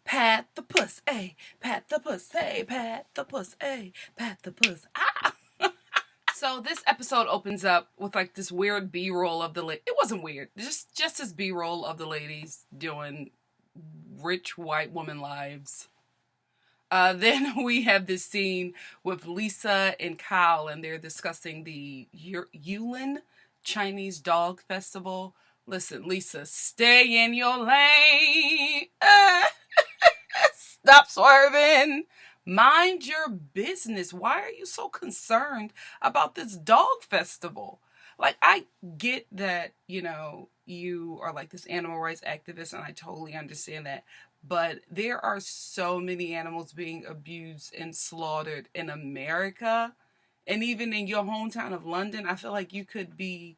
Pat the puss, ay, pat the puss, hey, pat the puss, ay, pat the puss. Ah! So this episode opens up with like this weird B-roll of the it wasn't weird, just this B-roll of the ladies doing rich white woman lives. Then we have this scene with Lisa and Kyle, and they're discussing the Yulin Chinese Dog Festival. Listen, Lisa, stay in your lane. Stop swerving. Mind your business. Why are you so concerned about this dog festival? Like, I get that, you are like this animal rights activist, and I totally understand that. But there are so many animals being abused and slaughtered in America. And even in your hometown of London, I feel like you could do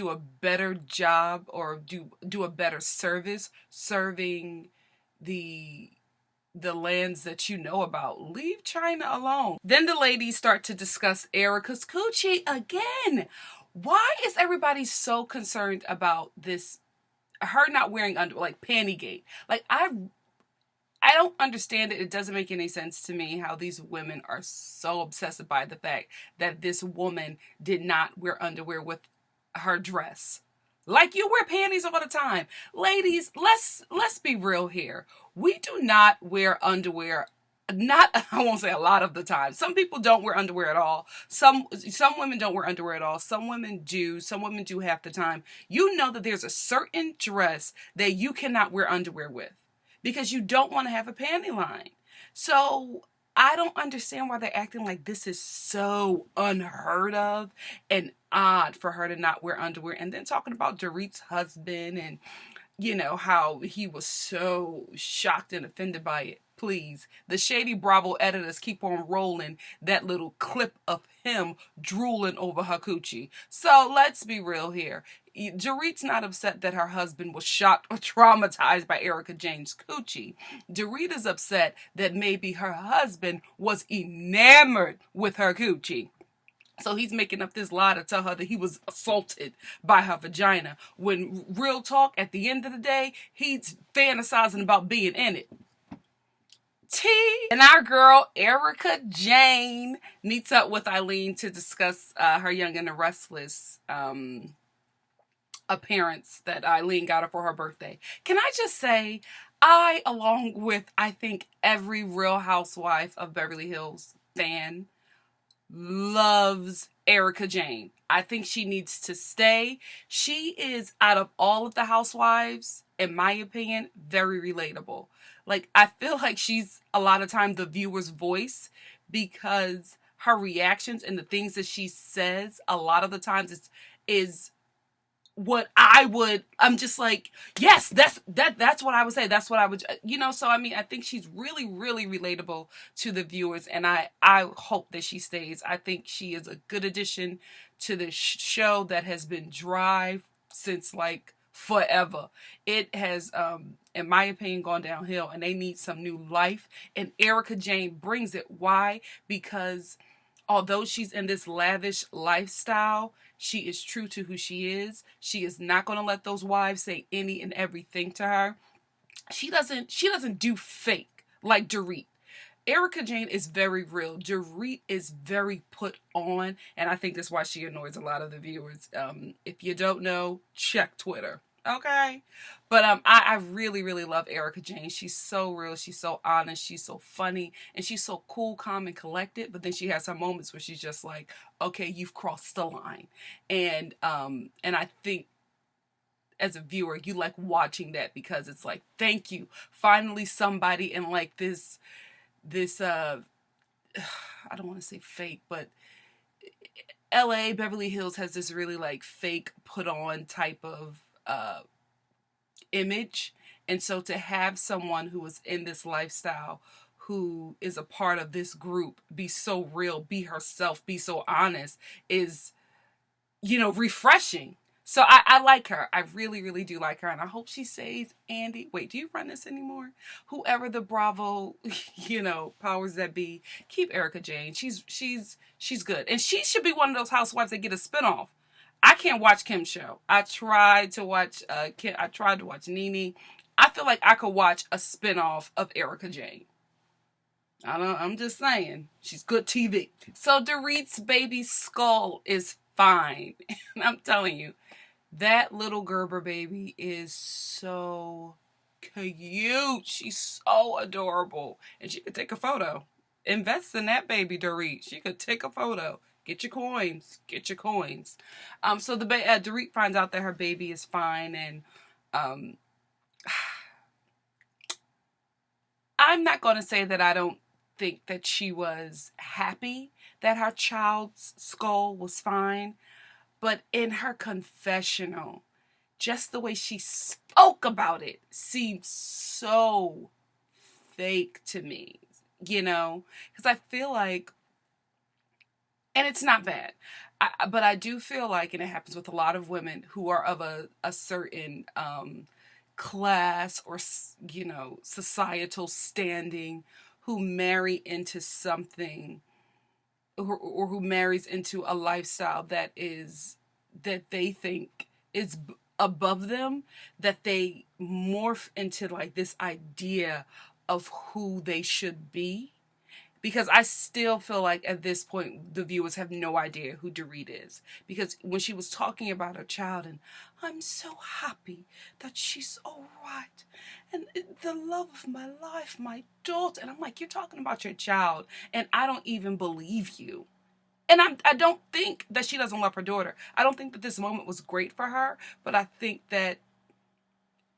a better job or do a better service serving the lands that you know about. Leave China alone. Then the ladies start to discuss Erika's coochie again. Why is everybody so concerned about this? Her not wearing underwear, like Pantygate. Like I don't understand it. It doesn't make any sense to me how these women are so obsessed by the fact that this woman did not wear underwear with her dress. Like you wear panties all the time. Ladies, let's be real here. We do not wear underwear. Not, I won't say a lot of the time. Some people don't wear underwear at all. Some women don't wear underwear at all. Some women do. Some women do half the time. You know that there's a certain dress that you cannot wear underwear with because you don't want to have a panty line. So I don't understand why they're acting like this is so unheard of and odd for her to not wear underwear. And then talking about Dorit's husband and, how he was so shocked and offended by it. Please, the Shady Bravo editors keep on rolling that little clip of him drooling over her coochie. So let's be real here. Dorit's not upset that her husband was shocked or traumatized by Erika Jane's coochie. Dorit is upset that maybe her husband was enamored with her coochie. So he's making up this lie to tell her that he was assaulted by her vagina. When real talk, at the end of the day, he's fantasizing about being in it. And our girl Erika Jane meets up with Eileen to discuss her Young and the Restless appearance that Eileen got her for her birthday. Can I just say, I, along with I think every Real Housewife of Beverly Hills fan, loves Erika Jane. I think she needs to stay. She is, out of all of the housewives, in my opinion, very relatable. Like, I feel like she's a lot of time the viewer's voice because her reactions and the things that she says a lot of the times is what I'm just like, yes, that's what I would say. That's what I would, so I mean, I think she's really, really relatable to the viewers, and I hope that she stays. I think she is a good addition to the show that has been dry since like forever. It has, in my opinion, gone downhill, and they need some new life, and Erika Jane brings it. Why? Because although she's in this lavish lifestyle, she is true to who she is. She is not going to let those wives say any and everything to her. She doesn't do fake like Dorit. Erika Jane is very real. Dorit is very put on, and I think that's why she annoys a lot of the viewers. If you don't know, check Twitter. Okay? But I really, really love Erika Jane. She's so real. She's so honest. She's so funny. And she's so cool, calm, and collected. But then she has her moments where she's just like, okay, you've crossed the line. And I think as a viewer, you like watching that because it's like, thank you. Finally somebody in like this I don't want to say fake, but LA, Beverly Hills has this really like fake put on type of image, and so to have someone who is in this lifestyle, who is a part of this group, be so real, be herself, be so honest, is refreshing. So I like her. I really, really do like her, and I hope she stays. Andy, wait, do you run this anymore? Whoever the Bravo, powers that be, keep Erika Jane. She's good, and she should be one of those housewives that get a spinoff. I can't watch Kim's show. I tried to watch Kim. I tried to watch Nene. I feel like I could watch a spinoff of Erika Jane. I'm just saying, she's good TV. So Dorit's baby skull is fine. And I'm telling you, that little Gerber baby is so cute. She's so adorable. And she could take a photo. Invest in that baby, Dorit. She could take a photo. Get your coins. Get your coins. So Dorit finds out that her baby is fine, and um, I'm not going to say that I don't think that she was happy that her child's skull was fine, but in her confessional, just the way she spoke about it seemed so fake to me, because I feel like, and it's not bad, but I do feel like, and it happens with a lot of women who are of a certain class or, societal standing, who marry into something, or who marries into a lifestyle that they think is above them, that they morph into like this idea of who they should be. Because I still feel like at this point the viewers have no idea who Dorit is. Because when she was talking about her child, and I'm so happy that she's all right, and the love of my life, my daughter, and I'm like, you're talking about your child, and I don't even believe you. And I don't think that she doesn't love her daughter. I don't think that this moment was great for her, but I think that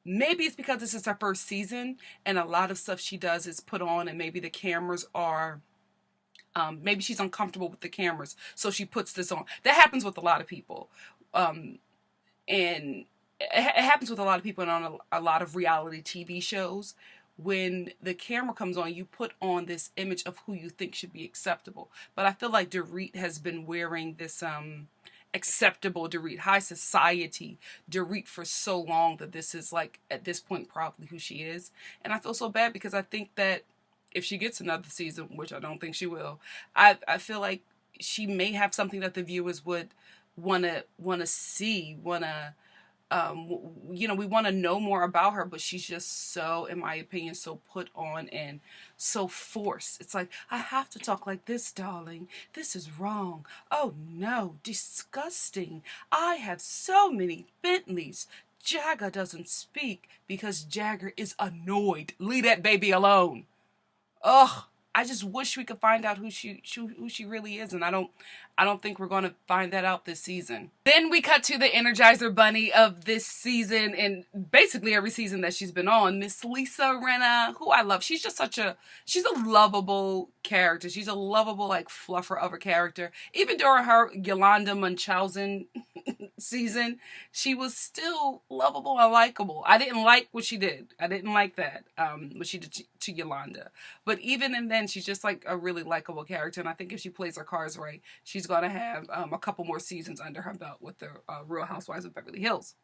maybe it's because this is her first season and a lot of stuff she does is put on, and maybe the cameras are, maybe she's uncomfortable with the cameras, so she puts this on. That happens with a lot of people. And it happens with a lot of people and on a lot of reality TV shows. When the camera comes on, you put on this image of who you think should be acceptable. But I feel like Dorit has been wearing this acceptable Dorit, high society Dorit for so long that this is like, at this point, probably who she is. And I feel so bad because I think that if she gets another season, which I don't think she will, I feel like she may have something that the viewers would wanna see, we want to know more about her, but she's just so, in my opinion, so put on and so forced. It's like, I have to talk like this, darling. This is wrong. Oh no, disgusting. I have so many Bentleys. Jagger doesn't speak because Jagger is annoyed. Leave that baby alone. Ugh, I just wish we could find out who she really is, and I don't think we're going to find that out this season. Then we cut to the Energizer Bunny of this season, and basically every season that she's been on, Miss Lisa Rinna, who I love. She's a lovable character. She's a lovable, like, fluffer of a character. Even during her Yolanda Munchausen season, she was still lovable and likable. I didn't like what she did. I didn't like that, what she did to Yolanda. But even in then, she's just like a really likable character. And I think if she plays her cards right, she's going to have a couple more seasons under her belt with the Real Housewives of Beverly Hills.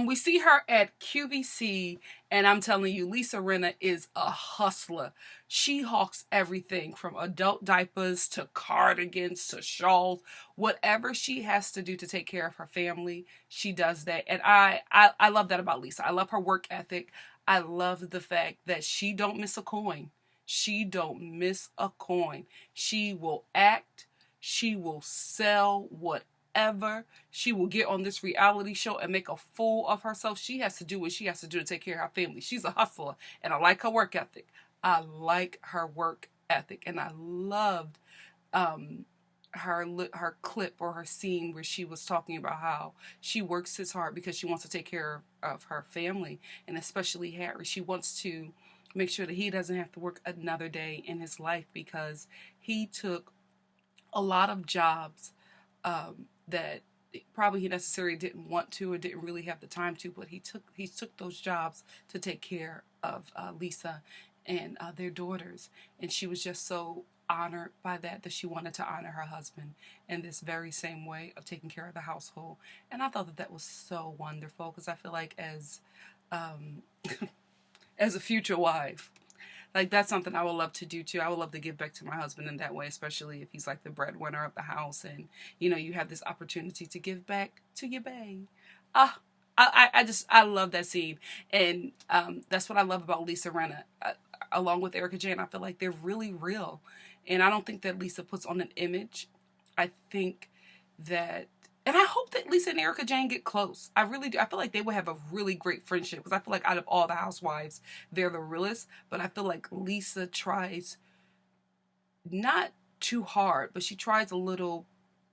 We see her at QVC, and I'm telling you, Lisa Rinna is a hustler. She hawks everything from adult diapers to cardigans to shawls. Whatever she has to do to take care of her family, she does that. And I love that about Lisa. I love her work ethic. I love the fact that she don't miss a coin. She don't miss a coin. She will act. She will sell whatever. She will get on this reality show and make a fool of herself. She has to do what she has to do to take care of her family. She's a hustler, and I like her work ethic. I like her work ethic, and I loved her clip or her scene where she was talking about how she works as hard because she wants to take care of her family, and especially Harry. She wants to make sure that he doesn't have to work another day in his life because he took a lot of jobs that probably he necessarily didn't want to or didn't really have the time to, but he took those jobs to take care of Lisa and their daughters. And she was just so honored by that she wanted to honor her husband in this very same way of taking care of the household. And I thought that was so wonderful because I feel like as as a future wife, like, that's something I would love to do too. I would love to give back to my husband in that way, especially if he's like the breadwinner of the house and, you have this opportunity to give back to your bae. Ah, I love that scene. And that's what I love about Lisa Rinna. Along with Erika Jane, I feel like they're really real. And I don't think that Lisa puts on an image. I think that, and I hope that Lisa and Erika Jane get close. I really do. I feel like they would have a really great friendship because I feel like out of all the housewives, they're the realest. But I feel like Lisa tries not too hard, but she tries a little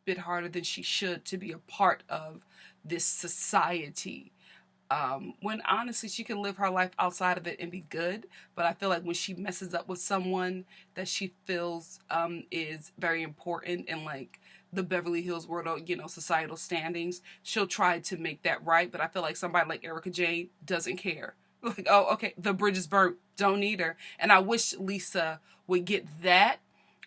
bit harder than she should to be a part of this society. When honestly she can live her life outside of it and be good, but I feel like when she messes up with someone that she feels is very important in like the Beverly Hills world, you know, societal standings, she'll try to make that right. But I feel like somebody like Erika Jane doesn't care. Like, oh, okay, the bridge is burnt, don't need her. And I wish Lisa would get that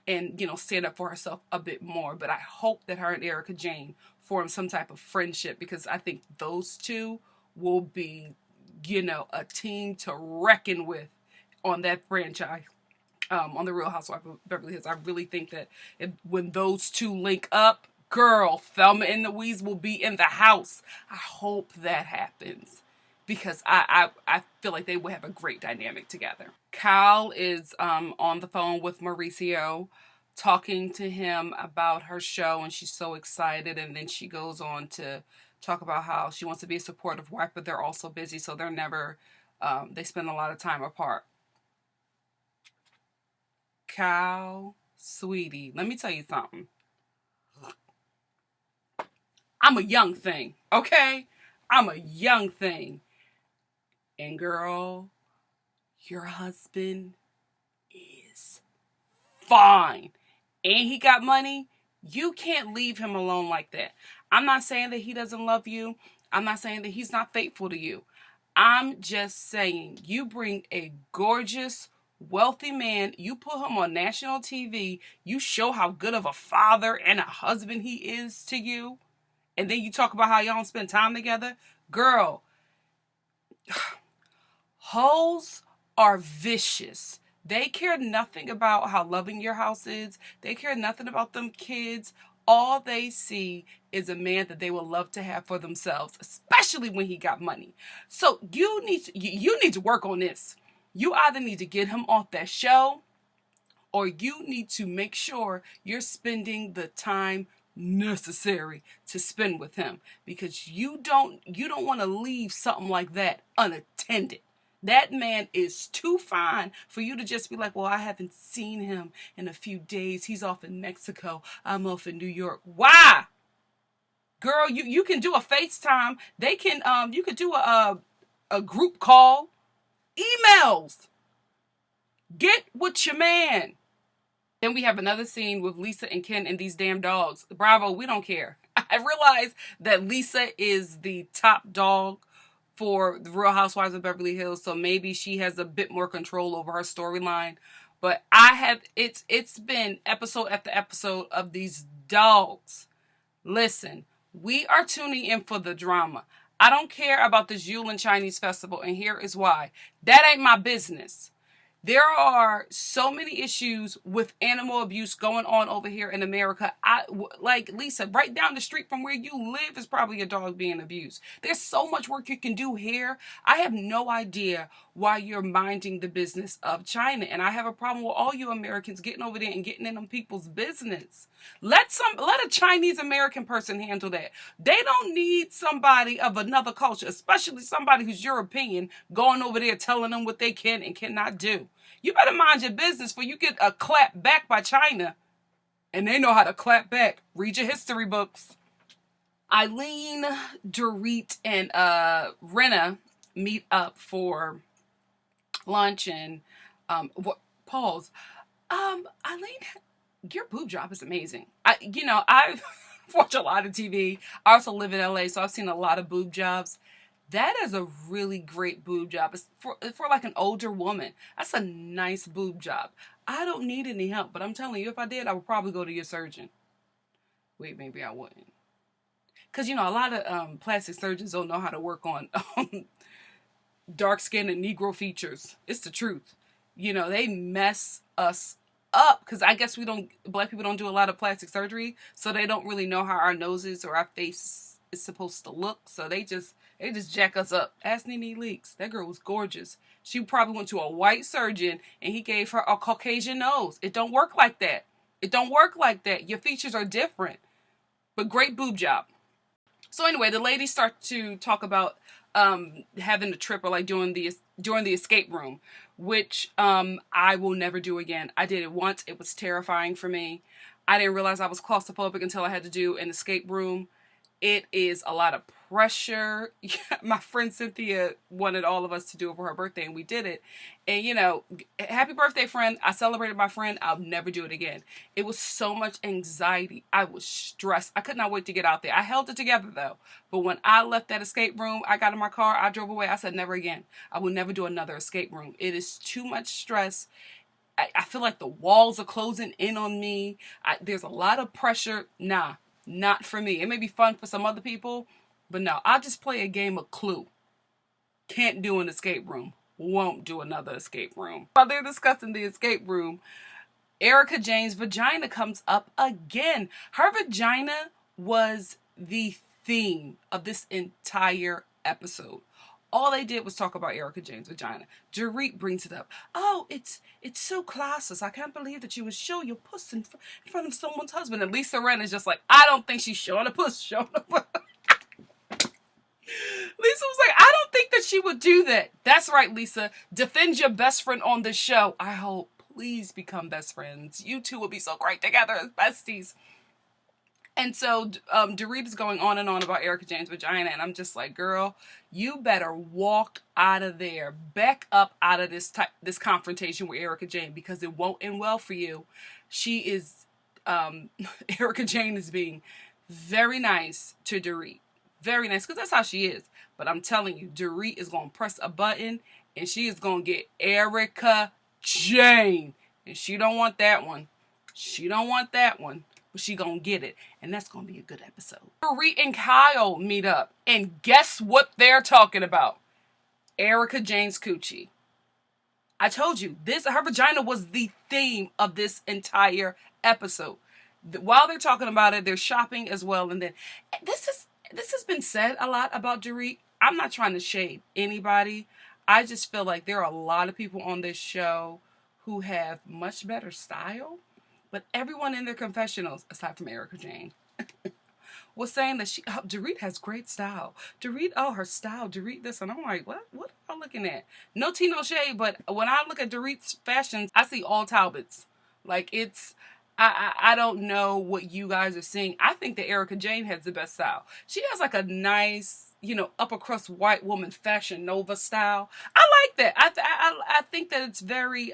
and, you know, stand up for herself a bit more. But I hope that her and Erika Jane form some type of friendship because I think those two will be, you know, a team to reckon with on that franchise, on the Real Housewives of Beverly Hills. I really think that when those two link up, girl, Thelma and Louise will be in the house. I hope that happens because I feel like they will have a great dynamic together. Cal is on the phone with Mauricio, talking to him about her show, and she's so excited. And then she goes on to talk about how she wants to be a supportive wife, but they're also busy, so they're never, they spend a lot of time apart. Cal, sweetie, let me tell you something. I'm a young thing, okay? I'm a young thing. And girl, your husband is fine. And he got money. You can't leave him alone like that. I'm not saying that he doesn't love you. I'm not saying that he's not faithful to you. I'm just saying you bring a gorgeous, wealthy man. You put him on national TV. You show how good of a father and a husband he is to you. And then you talk about how y'all don't spend time together. Girl, hoes are vicious. They care nothing about how loving your house is. They care nothing about them kids. All they see is a man that they would love to have for themselves, especially when he got money. So you need to work on this. You either need to get him off that show, or you need to make sure you're spending the time necessary to spend with him, because you don't want to leave something like that unattended. That man is too fine for you to just be like, well, I haven't seen him in a few days. He's off in Mexico. I'm off in New York. Why? Girl, you can do a FaceTime. They can, you could do a group call. Emails. Get with your man. Then we have another scene with Lisa and Ken and these damn dogs. Bravo, we don't care. I realize that Lisa is the top dog for the Real Housewives of Beverly Hills, so maybe she has a bit more control over her storyline. But it's been episode after episode of these dogs. Listen, we are tuning in for the drama. I don't care about this Yulin Chinese festival, and here is why. That ain't my business. There are so many issues with animal abuse going on over here in America. Like Lisa, right down the street from where you live is probably a dog being abused. There's so much work you can do here. I have no idea why you're minding the business of China. And I have a problem with all you Americans getting over there and getting in them people's business. Let a Chinese American person handle that. They don't need somebody of another culture, especially somebody who's European, going over there telling them what they can and cannot do. You better mind your business before you get a clap back by China. And they know how to clap back. Read your history books. Eileen, Dorit, and Rinna meet up for lunch and pause. Eileen, your boob job is amazing. I watch a lot of TV. I also live in LA, so I've seen a lot of boob jobs. That is a really great boob job. It's for like an older woman. That's a nice boob job. I don't need any help, but I'm telling you, if I did, I would probably go to your surgeon. Wait, maybe I wouldn't. Because, a lot of plastic surgeons don't know how to work on dark skin and Negro features. It's the truth. They mess us up because I guess black people don't do a lot of plastic surgery, so they don't really know how our noses or our face is supposed to look. So they just They just jack us up. Ask Nene Leakes. That girl was gorgeous. She probably went to a white surgeon and he gave her a Caucasian nose. It don't work like that. It don't work like that. Your features are different. But great boob job. So anyway, the ladies start to talk about having a trip or like doing the escape room, which I will never do again. I did it once. It was terrifying for me. I didn't realize I was claustrophobic until I had to do an escape room. It is a lot of pressure. My friend Cynthia wanted all of us to do it for her birthday, and we did it. And, you know, happy birthday, friend. I celebrated my friend. I'll never do it again. It was so much anxiety. I was stressed. I could not wait to get out there. I held it together, though. But when I left that escape room, I got in my car, I drove away. I said, never again. I will never do another escape room. It is too much stress. I feel like the walls are closing in on me. There's a lot of pressure. Nah. Not for me. It may be fun for some other people, but no, I'll just play a game of Clue. Can't do an escape room. Won't do another escape room. While they're discussing the escape room, Erika Jane's vagina comes up again. Her vagina was the theme of this entire episode. All they did was talk about Erika Jane's vagina. Dorit brings it up. Oh, it's so classless. I can't believe that you would show your puss in front of someone's husband. And Lisa Rinna is just like, I don't think she's showing a puss. Showing a puss. Lisa was like, I don't think that she would do that. That's right, Lisa. Defend your best friend on this show. I hope. Please become best friends. You two will be so great together as besties. And so Dorit is going on and on about Erika Jane's vagina, and I'm just like, girl, you better walk out of there, back up out of this confrontation with Erika Jane, because it won't end well for you. She is, Erika Jane is being very nice to Dorit. Very nice, because that's how she is. But I'm telling you, Dorit is going to press a button, and she is going to get Erika Jane. And she don't want that one. She don't want that one. She gonna get it, and that's gonna be a good episode. Dorit and Kyle meet up, and guess what they're talking about? Erika Jane's coochie. I told you, her vagina was the theme of this entire episode. While they're talking about it, they're shopping as well, and then this has been said a lot about Dorit. I'm not trying to shade anybody. I just feel like there are a lot of people on this show who have much better style. But everyone in their confessionals, aside from Erika Jane, was saying that Dorit has great style. Dorit, her style, Dorit this. And I'm like, what am I looking at? No tea, no shade, but when I look at Dorit's fashions, I see all Talbots. Like, I don't know what you guys are seeing. I think that Erika Jane has the best style. She has like a nice, upper crust white woman Fashion Nova style. I like that. I think that it's very,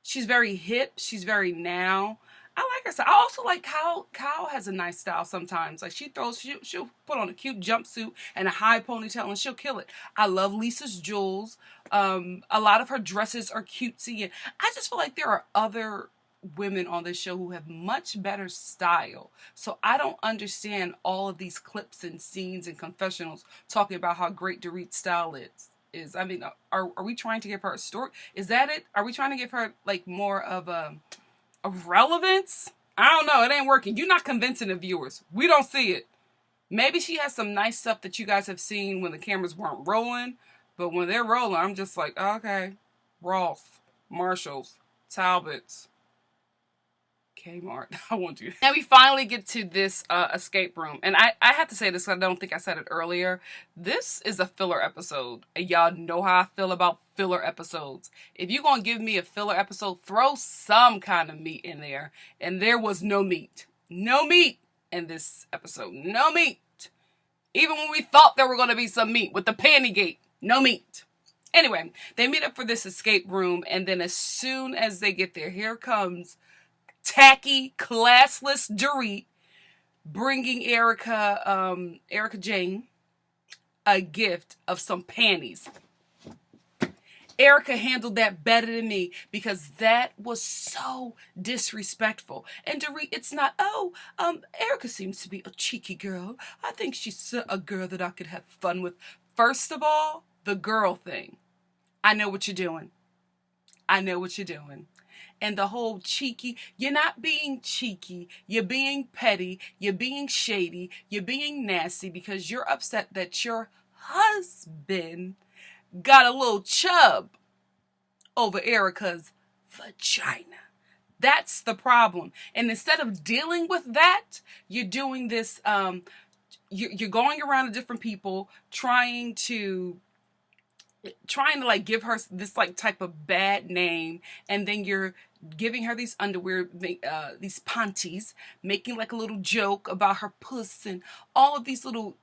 she's very hip. She's very now. I like her style. I also like Kyle has a nice style sometimes. Like she'll put on a cute jumpsuit and a high ponytail and she'll kill it. I love Lisa's jewels. A lot of her dresses are cutesy. And I just feel like there are other women on this show who have much better style. So I don't understand all of these clips and scenes and confessionals talking about how great Dorit's style is. I mean, are we trying to give her a story? Is that it? Are we trying to give her like more of a relevance? I don't know. It ain't working. You're not convincing the viewers. We don't see it. Maybe she has some nice stuff that you guys have seen when the cameras weren't rolling, but when they're rolling, I'm just like, okay, Ross, Marshalls, Talbots, Kmart. I won't do that. Now we finally get to this escape room. And I have to say this, I don't think I said it earlier. This is a filler episode. And y'all know how I feel about filler episodes. If you're going to give me a filler episode, throw some kind of meat in there. And there was no meat. No meat in this episode. No meat. Even when we thought there were going to be some meat with the Pantygate. No meat. Anyway, they meet up for this escape room. And then as soon as they get there, here comes tacky, classless Dorit bringing Erika Jane a gift of some panties. Erika handled that better than me because that was so disrespectful. And Dorit, it's not, Erika seems to be a cheeky girl. I think she's a girl that I could have fun with. First of all, the girl thing. I know what you're doing. I know what you're doing. and the whole cheeky. You're not being cheeky. You're being petty. You're being shady. You're being nasty because you're upset that your husband got a little chub over Erika's vagina. That's the problem. And instead of dealing with that, you're doing this, you're going around to different people trying to like give her this like type of bad name, and then you're giving her these underwear, these panties, making like a little joke about her puss and all of these little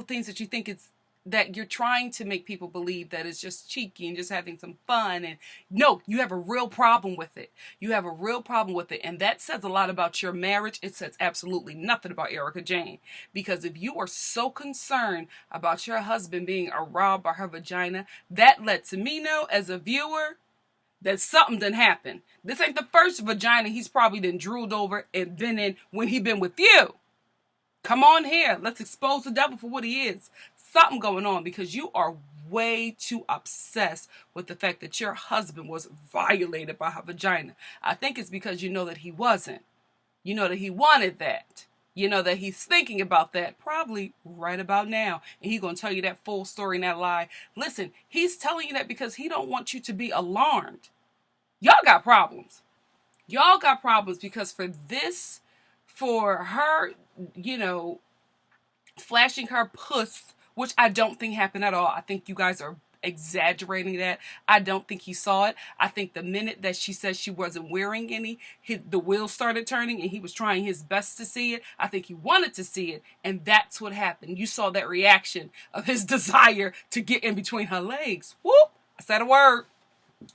things that you think it's that you're trying to make people believe that it's just cheeky and just having some fun. And no, you have a real problem with it. You have a real problem with it. And that says a lot about your marriage. It says absolutely nothing about Erika Jane. Because if you are so concerned about your husband being aroused by her vagina, that lets me know as a viewer that something done happened. This ain't the first vagina he's probably done drooled over and been in when he been with you. Come on here. Let's expose the devil for what he is. Something going on, because you are way too obsessed with the fact that your husband was violated by her vagina. I think it's because you know that he wasn't. You know that he wanted that. You know that he's thinking about that probably right about now. And he's going to tell you that full story and that lie. Listen, he's telling you that because he don't want you to be alarmed. Y'all got problems. Y'all got problems because for her, flashing her puss, which I don't think happened at all. I think you guys are exaggerating that. I don't think he saw it. I think the minute that she said she wasn't wearing any, the wheels started turning and he was trying his best to see it. I think he wanted to see it, and that's what happened. You saw that reaction of his desire to get in between her legs. Whoop! I said a word.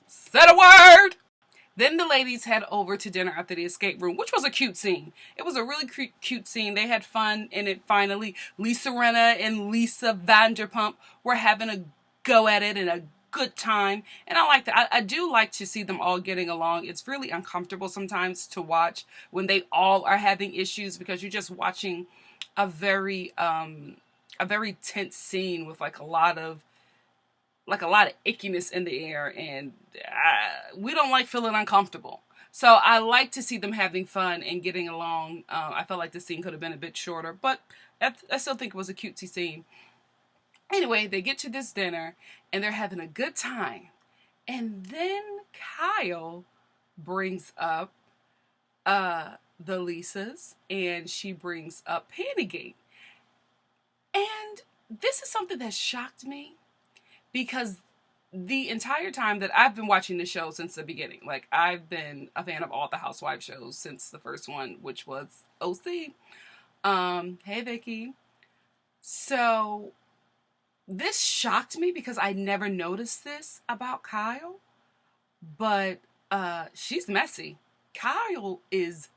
Said a word! Then the ladies head over to dinner after the escape room, which was a cute scene. It was a really cute scene. They had fun in it finally. Lisa Rinna and Lisa Vanderpump were having a go at it and a good time. And I like that. I do like to see them all getting along. It's really uncomfortable sometimes to watch when they all are having issues, because you're just watching a very tense scene with like a lot of ickiness in the air, and we don't like feeling uncomfortable. So I like to see them having fun and getting along. I felt like the scene could have been a bit shorter, but I still think it was a cutesy scene. Anyway, they get to this dinner, and they're having a good time. And then Kyle brings up the Lisas, and she brings up Pantygate. And this is something that shocked me, because the entire time that I've been watching the show since the beginning, like I've been a fan of all the Housewives shows since the first one, which was OC. Hey Vicky. So this shocked me because I never noticed this about Kyle, but she's messy. Kyle is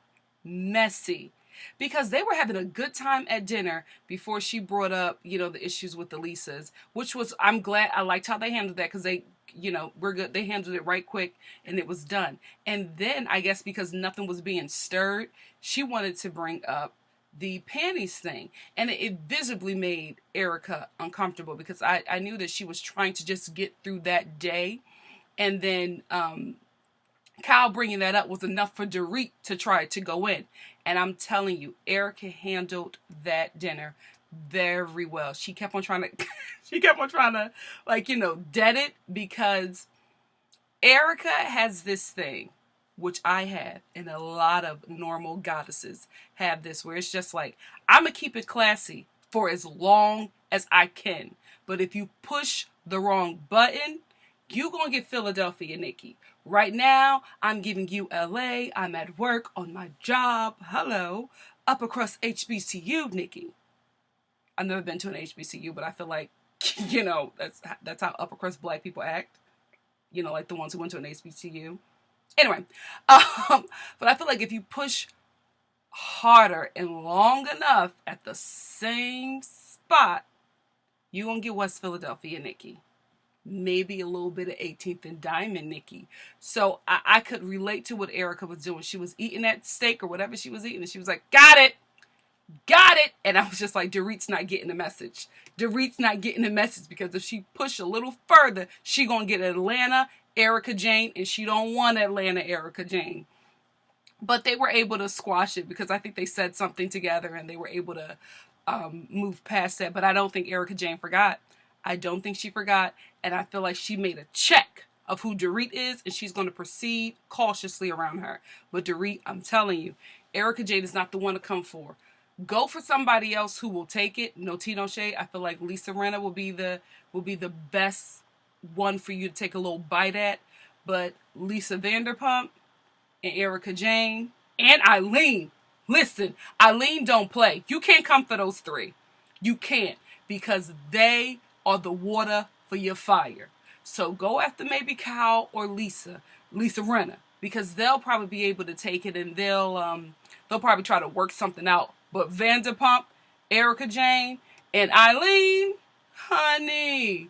messy. Because they were having a good time at dinner before she brought up, the issues with the Lisas, which was, I'm glad, I liked how they handled that, because they, we're good. They handled it right quick and it was done. And then I guess because nothing was being stirred, she wanted to bring up the panties thing. And it visibly made Erika uncomfortable, because I knew that she was trying to just get through that day. And then Kyle bringing that up was enough for Dorit to try to go in. And I'm telling you, Erika handled that dinner very well. She kept on trying to, dead it, because Erika has this thing, which I have, and a lot of normal goddesses have this, where it's just like, I'm going to keep it classy for as long as I can. But if you push the wrong button, you're going to get Philadelphia, Nikki. Right now, I'm giving you LA. I'm at work on my job. Hello. Upper crust HBCU, Nikki. I've never been to an HBCU, but I feel like, that's how upper crust black people act. Like the ones who went to an HBCU. Anyway, but I feel like if you push harder and long enough at the same spot, you're going to get West Philadelphia, Nikki. Maybe a little bit of 18th and Diamond, Nikki. So I could relate to what Erika was doing. She was eating that steak or whatever she was eating, and she was like, got it. And I was just like, Dorit's not getting the message. Dorit's not getting the message, because if she push a little further, she gonna get Atlanta Erika Jane, and she don't want Atlanta Erika Jane. But they were able to squash it because I think they said something together and they were able to move past that. But I don't think Erika Jane forgot. I don't think she forgot. And I feel like she made a check of who Dorit is, and she's going to proceed cautiously around her. But Dorit, I'm telling you, Erika Jane is not the one to come for. Go for somebody else who will take it. No tea, no shade. I feel like Lisa Rinna will be the best one for you to take a little bite at. But Lisa Vanderpump and Erika Jane and Eileen. Listen, Eileen don't play. You can't come for those three. You can't, because they are the water for your fire. So go after maybe Kyle or Lisa Rinna, because they'll probably be able to take it, and they'll probably try to work something out. But Vanderpump, Erika Jane, and Eileen, honey,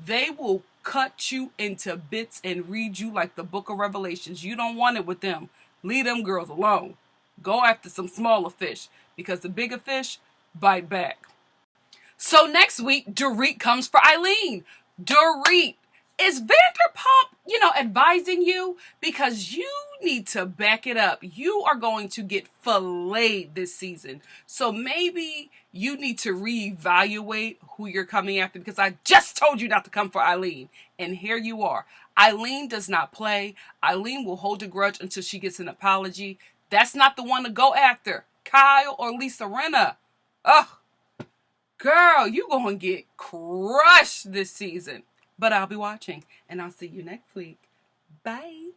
they will cut you into bits and read you like the book of Revelations. You don't want it with them. Leave them girls alone. Go after some smaller fish, because the bigger fish bite back. So next week, Dorit comes for Eileen. Dorit, is Vanderpump, advising you? Because you need to back it up. You are going to get filleted this season. So maybe you need to reevaluate who you're coming after, because I just told you not to come for Eileen. And here you are. Eileen does not play. Eileen will hold a grudge until she gets an apology. That's not the one to go after. Kyle or Lisa Rinna. Ugh. Girl, you gonna get crushed this season. But I'll be watching, and I'll see you next week. Bye.